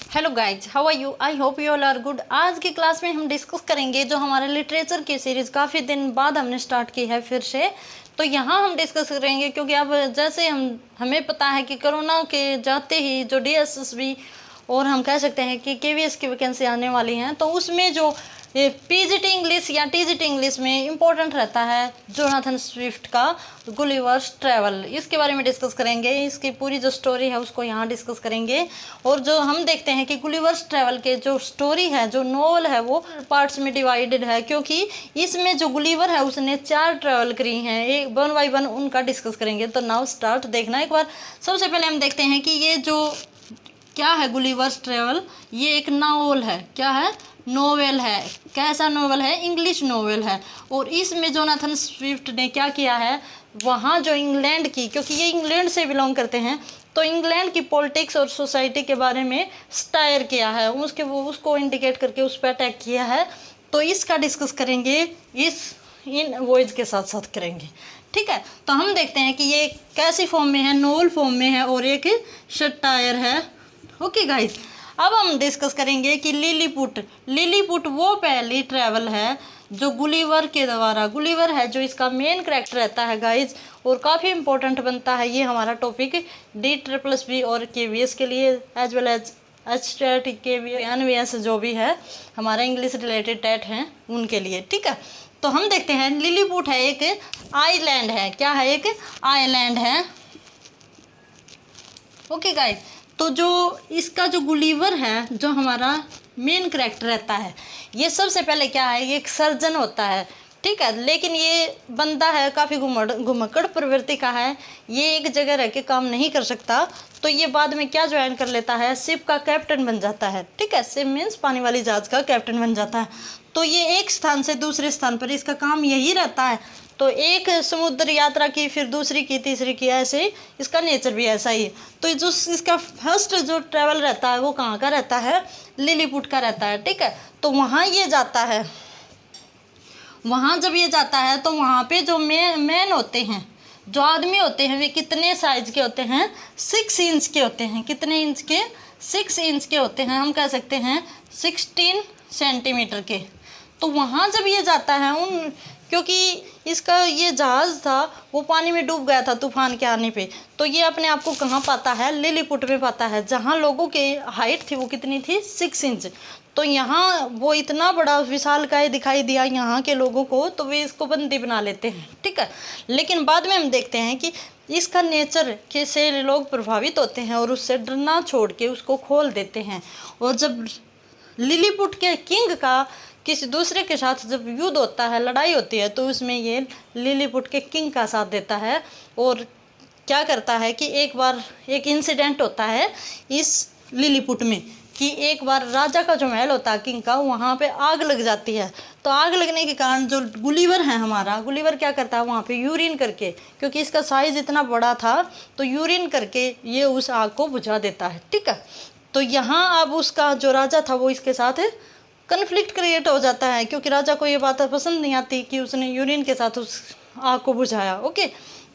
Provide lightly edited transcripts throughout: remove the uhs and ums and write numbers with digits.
Hello guys, how are you? I hope you all are good. आज की class में हम डिस्कस करेंगे जो हमारे लिटरेचर की सीरीज़ काफ़ी दिन बाद हमने स्टार्ट की है फिर से। तो यहाँ हम डिस्कस करेंगे क्योंकि अब जैसे हमें पता है कि कोरोना के जाते ही जो DSSB और हम कह सकते हैं कि KVS की वैकेंसी आने वाली हैं, तो उसमें जो PGT इंग्लिश या TGT इंग्लिश में इम्पोर्टेंट रहता है जोनाथन स्विफ्ट का गुलिवर्स ट्रैवल, इसके बारे में डिस्कस करेंगे। इसकी पूरी जो स्टोरी है उसको यहाँ डिस्कस करेंगे। और जो हम देखते हैं कि गुलिवर्स ट्रैवल के जो स्टोरी है, जो नॉवल है, वो पार्ट्स में डिवाइडेड है, क्योंकि इसमें जो गुलिवर है उसने 4 ट्रैवल करी हैं। एक वन बाई वन उनका डिस्कस करेंगे। तो नाउ स्टार्ट देखना एक बार। सबसे पहले हम देखते हैं कि ये जो क्या है गुलिवर्स ट्रैवल, ये एक नावल है। क्या है? नोवेल है। कैसा नोवेल है? इंग्लिश नोवेल है। और इसमें जोनाथन स्विफ्ट ने क्या किया है, वहाँ जो इंग्लैंड की, क्योंकि ये इंग्लैंड से बिलोंग करते हैं, तो इंग्लैंड की पॉलिटिक्स और सोसाइटी के बारे में स्टायर किया है, उसको इंडिकेट करके उस पर अटैक किया है। तो इसका डिस्कस करेंगे, इन वॉइज के साथ साथ करेंगे। ठीक है, तो हम देखते हैं कि ये कैसी फॉर्म में है, नोवेल फॉर्म में है और एक सटायर है। ओके गाइज, अब हम डिस्कस करेंगे कि लिलीपुट वो पहली ट्रैवल है जो गुलिवर के द्वारा, गुलिवर है जो इसका मेन कैरेक्टर रहता है गाइज, और काफ़ी इंपॉर्टेंट बनता है ये हमारा टॉपिक DSSB और KVS के लिए, as well as HTET KVS NVS जो भी है हमारा इंग्लिश रिलेटेड टेट हैं उनके लिए। ठीक है, तो हम देखते हैं लिलीपुट है एक आइलैंड है। क्या है? एक आइलैंड है। ओके गाइज, तो जो इसका जो गुलिवर है, जो हमारा मेन कैरेक्टर रहता है, ये सबसे पहले क्या है, ये एक सर्जन होता है। ठीक है, लेकिन ये बंदा है काफ़ी घुमक्कड़ प्रवृत्ति का है, ये एक जगह रह के काम नहीं कर सकता। तो ये बाद में क्या ज्वाइन कर लेता है, शिप का कैप्टन बन जाता है। ठीक है, शिप मीन्स पानी वाली जहाज का कैप्टन बन जाता है। तो ये एक स्थान से दूसरे स्थान पर इसका काम यही रहता है। तो एक समुद्र यात्रा की, फिर दूसरी की, तीसरी की, ऐसे ही इसका नेचर भी ऐसा ही है। तो जो इसका फर्स्ट जो ट्रैवल रहता है वो कहाँ का रहता है? लिलीपुट का रहता है। ठीक है, तो वहाँ ये जाता है। वहाँ जब ये जाता है तो वहाँ पे जो मैन होते हैं, जो आदमी होते हैं, वे कितने साइज के होते हैं? 6 इंच के होते हैं। कितने इंच के? 6 इंच के होते हैं। हम कह सकते हैं 16 सेंटीमीटर के। तो वहाँ जब ये जाता है, क्योंकि इसका ये जहाज़ था वो पानी में डूब गया था तूफान के आने पे, तो ये अपने आप को कहाँ पाता है? लिलीपुट में पाता है, जहाँ लोगों के हाइट थी वो कितनी थी? 6 इंच। तो यहाँ वो इतना बड़ा विशालकाय दिखाई दिया यहाँ के लोगों को, तो वे इसको बंदी बना लेते हैं। ठीक है, लेकिन बाद में हम देखते हैं कि इसका नेचर के से लोग प्रभावित होते हैं और उससे डरना छोड़ के उसको खोल देते हैं। और जब लिलीपुट के किंग का किसी दूसरे के साथ जब युद्ध होता है, लड़ाई होती है, तो उसमें ये लिलीपुट के किंग का साथ देता है। और क्या करता है कि एक बार एक इंसिडेंट होता है इस लिलीपुट में कि एक बार राजा का जो महल होता है किंग का, वहाँ पे आग लग जाती है। तो आग लगने के कारण जो गुलिवर है हमारा, गुलिवर क्या करता है, वहाँ पे यूरिन करके, क्योंकि इसका साइज़ इतना बड़ा था, तो यूरिन करके ये उस आग को बुझा देता है। ठीक है, तो यहाँ अब उसका जो राजा था वो इसके साथ कन्फ्लिक्ट क्रिएट हो जाता है, क्योंकि राजा को ये बात पसंद नहीं आती कि उसने यूरिन के साथ उस आग को बुझाया। ओके,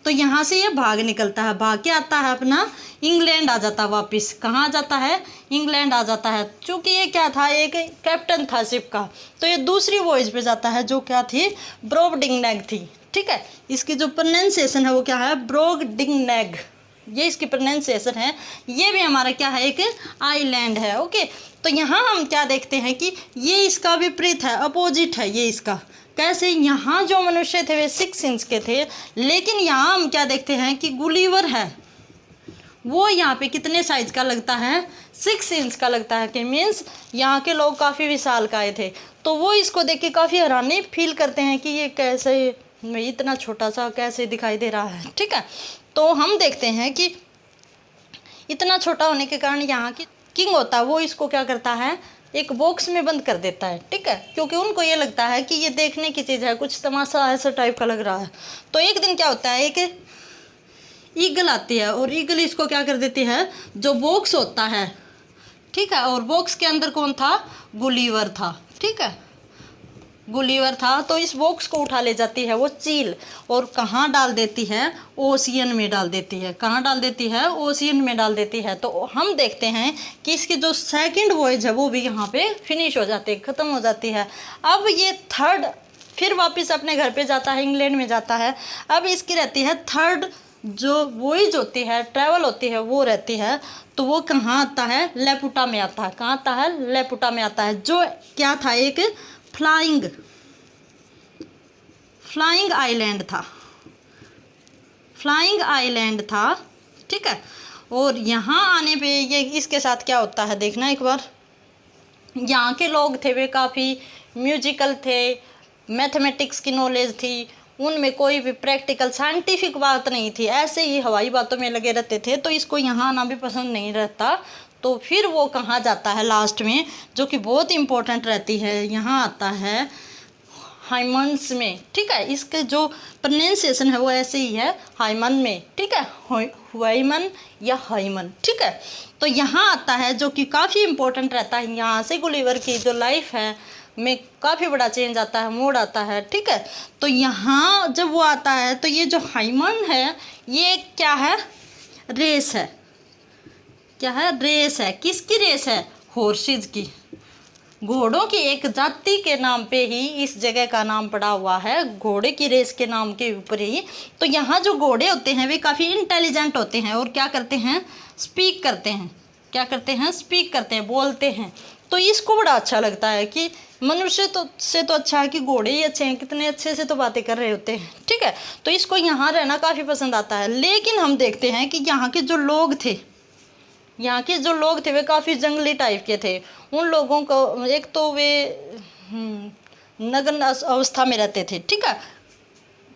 तो यहाँ से ये भाग निकलता है, भाग के आता है अपना इंग्लैंड आ जाता है वापस। कहाँ जाता है? इंग्लैंड आ जाता है। चूँकि ये क्या था, एक कैप्टन था शिप का, तो ये दूसरी वॉयज पे जाता है जो क्या थी? ब्रोगडिंगनेग थी। ठीक है, इसकी जो प्रोनाउंसिएशन है वो क्या है? ब्रोगडिंगनेग, ये इसकी प्रोनाउंसिएशन है। ये भी हमारा क्या है? एक आइलैंड है। ओके, तो यहाँ हम क्या देखते हैं कि ये इसका विपरीत है, अपोजिट है ये इसका। कैसे? यहाँ जो मनुष्य थे वे 6 इंच के थे, लेकिन यहाँ हम क्या देखते हैं कि गुलिवर है वो यहाँ पे कितने साइज का लगता है? 6 इंच का लगता है। कि मीन्स यहाँ के लोग काफ़ी विशालकाय थे, तो वो इसको देख के काफ़ी हैरानी फील करते हैं कि ये कैसे इतना छोटा सा कैसे दिखाई दे रहा है। ठीक है, तो हम देखते हैं कि इतना छोटा होने के कारण यहाँ की किंग होता है वो इसको क्या करता है? एक बॉक्स में बंद कर देता है। ठीक है, क्योंकि उनको ये लगता है कि ये देखने की चीज़ है, कुछ तमाशा ऐसा टाइप का लग रहा है। तो एक दिन क्या होता है, एक ईगल आती है और ईगल इसको क्या कर देती है, जो बॉक्स होता है। ठीक है, और बॉक्स के अंदर कौन था? गुलिवर था। ठीक है, गुलिवर था, तो इस बॉक्स को उठा ले जाती है वो चील, और कहाँ डाल देती है, ओशियन में डाल देती है। कहाँ डाल देती है, ओशियन में डाल देती है। तो हम देखते हैं कि इसकी जो सेकंड वॉयज है वो भी यहाँ पे फिनिश हो जाती है, ख़त्म हो जाती है। अब ये थर्ड फिर वापस अपने घर पे जाता है, इंग्लैंड में जाता है। अब इसकी रहती है थर्ड जो वॉयज होती है, ट्रैवल होती है, वो रहती है। तो वो कहाँ आता है, लेपुटा में आता है। कहाँ आता है, लेपुटा में आता है, जो क्या था, एक फ्लाइंग आइलैंड था, फ्लाइंग आइलैंड था, ठीक है। और यहाँ आने पे ये इसके साथ क्या होता है देखना एक बार। यहाँ के लोग थे वे काफ़ी म्यूजिकल थे, मैथमेटिक्स की नॉलेज थी, उनमें कोई भी प्रैक्टिकल साइंटिफिक बात नहीं थी, ऐसे ही हवाई बातों में लगे रहते थे। तो इसको यहाँ आना भी पसंद नहीं रहता। तो फिर वो कहाँ जाता है लास्ट में, जो कि बहुत इम्पोर्टेंट रहती है, यहाँ आता है हाइमन्स में, ठीक है। इसके जो प्रोनाउंसिएशन है वो ऐसे ही है, हाइमन में, ठीक है, हाइमन या हाइमन, ठीक है। तो यहाँ आता है जो कि काफ़ी इम्पोर्टेंट रहता है। यहाँ से गुलिवर की जो लाइफ है में काफ़ी बड़ा चेंज आता है, मोड़ आता है, ठीक है। तो यहाँ जब वो आता है तो ये जो हाइमन है ये क्या है, रेस है। क्या है, रेस है। किसकी रेस है, हॉर्सेस की, घोड़ों की एक जाति के नाम पे ही इस जगह का नाम पड़ा हुआ है, घोड़े की रेस के नाम के ऊपर ही। तो यहाँ जो घोड़े होते हैं वे काफ़ी इंटेलिजेंट होते हैं और क्या करते हैं, स्पीक करते हैं। क्या करते हैं, स्पीक करते हैं, बोलते हैं। तो इसको बड़ा अच्छा लगता है कि मनुष्य से तो अच्छा है कि घोड़े ही अच्छे हैं, कितने अच्छे से तो बातें कर रहे होते हैं, ठीक है। तो इसको यहाँ रहना काफ़ी पसंद आता है। लेकिन हम देखते हैं कि यहाँ के जो लोग थे, वे काफ़ी जंगली टाइप के थे। उन लोगों को एक तो वे नग्न अवस्था में रहते थे, ठीक है,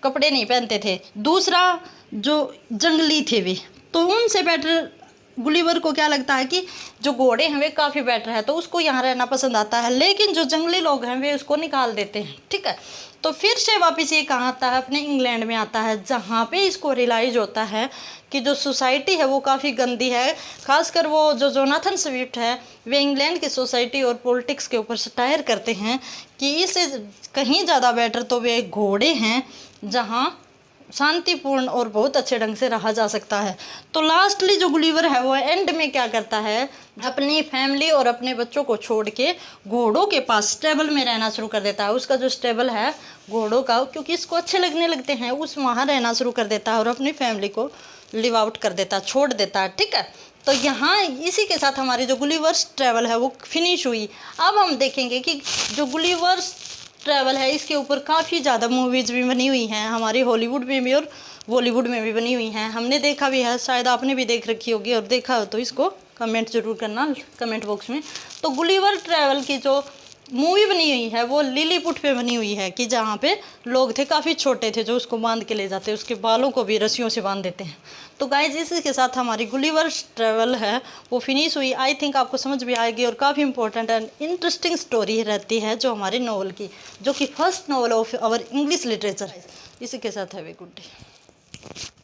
कपड़े नहीं पहनते थे। दूसरा जो जंगली थे वे, तो उनसे बेटर गुलिवर को क्या लगता है कि जो घोड़े हैं वे काफ़ी बेटर है, तो उसको यहाँ रहना पसंद आता है। लेकिन जो जंगली लोग हैं वे उसको निकाल देते हैं, ठीक है। तो फिर से वापस ये कहाँ आता है, अपने इंग्लैंड में आता है, जहाँ पे इसको रियलाइज होता है कि जो सोसाइटी है वो काफ़ी गंदी है। खासकर वो जो जोनाथन स्विफ्ट है वे इंग्लैंड की सोसाइटी और पॉलिटिक्स के ऊपर सटायर करते हैं कि इससे कहीं ज़्यादा बेटर तो वे घोड़े हैं, जहाँ शांतिपूर्ण और बहुत अच्छे ढंग से रहा जा सकता है। तो लास्टली जो गुलिवर है वो एंड में क्या करता है, अपनी फैमिली और अपने बच्चों को छोड़ के घोड़ों के पास स्टेबल में रहना शुरू कर देता है। उसका जो स्टेबल है घोड़ों का, क्योंकि इसको अच्छे लगने लगते हैं, उस वहाँ रहना शुरू कर देता है और अपनी फैमिली को लिव आउट कर देता है, छोड़ देता है, ठीक है। तो यहाँ इसी के साथ हमारी जो गुलिवर्स ट्रैवल है वो फिनिश हुई। अब हम देखेंगे कि जो गुलिवर्स ट्रैवल है इसके ऊपर काफ़ी ज़्यादा मूवीज़ भी बनी हुई हैं, हमारी हॉलीवुड में भी और बॉलीवुड में भी बनी हुई हैं। हमने देखा भी है, शायद आपने भी देख रखी होगी, और देखा हो तो इसको कमेंट जरूर करना कमेंट बॉक्स में। तो गुलिवर ट्रैवल की जो मूवी बनी हुई है वो लिलीपुट पे बनी हुई है, कि जहाँ पे लोग थे काफ़ी छोटे थे जो उसको बांध के ले जाते, उसके बालों को भी रस्सियों से बांध देते हैं। तो गाइज इसी के साथ हमारी गुलिवर ट्रैवल है वो फिनिश हुई। आई थिंक आपको समझ भी आएगी, और काफ़ी इंपॉर्टेंट एंड इंटरेस्टिंग स्टोरी रहती है जो हमारे नॉवल की, जो कि first novel of our English literature है। इसी के साथ हैव ए गुड डे।